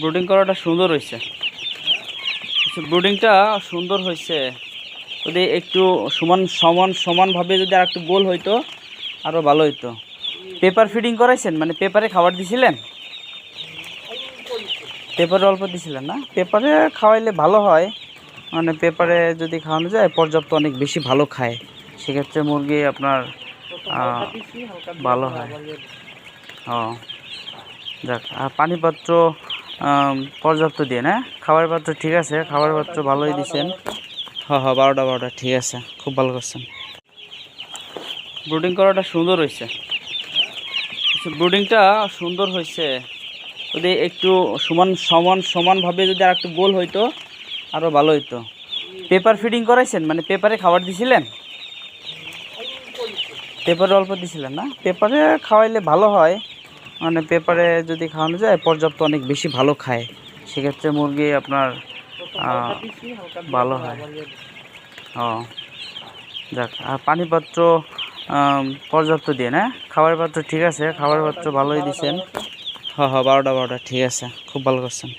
Brooding করাটা সুন্দর হয়েছে। ব্রুডিংটা সুন্দর হয়েছে। যদি একটু সমানভাবে যদি আর একটু গোল হইতো আরও ভালো হইতো। পেপার ফিডিং করাইছেন, মানে পেপারে খাবার দিছিলেন? পেপারে অল্প দিছিলেন না? পেপারে খাওয়াইলে ভালো হয়, মানে পেপারে যদি খাওয়ানো যায় পর্যাপ্ত অনেক বেশি ভালো খায়, সেক্ষেত্রে মুরগি আপনার ভালো হয়। ও যাক, আর পানি পাত্র পর্যাপ্ত দিয়ে না? খাবারের পাত্র ঠিক আছে, খাবারের পাত্র ভালোই দিচ্ছেন। হ্যাঁ হ্যাঁ, 12টা ঠিক আছে, খুব ভালো করছেন। ব্রুডিং করাটা সুন্দর হয়েছে। ব্রুডিংটা সুন্দর হয়েছে। যদি একটু সমানভাবে যদি আর একটু গোল হইতো আরও ভালো হইতো। পেপার ফিডিং করাইছেন, মানে পেপারে খাবার দিছিলেন? পেপারে অল্প দিছিলেন না? পেপারে খাওয়াইলে ভালো হয়, মানে পেপারে যদি খাওয়ানো যায় পর্যাপ্ত অনেক বেশি ভালো খায়, সেক্ষেত্রে মুরগি আপনার ভালো হয়। ও যাক, আর পানি পাত্র পর্যাপ্ত দিয়ে না? খাবারের পাত্র ঠিক আছে, খাবারের পাত্র ভালোই দিচ্ছেন। হ্যাঁ হ্যাঁ, 12টা ঠিক আছে, খুব ভালো করছেন।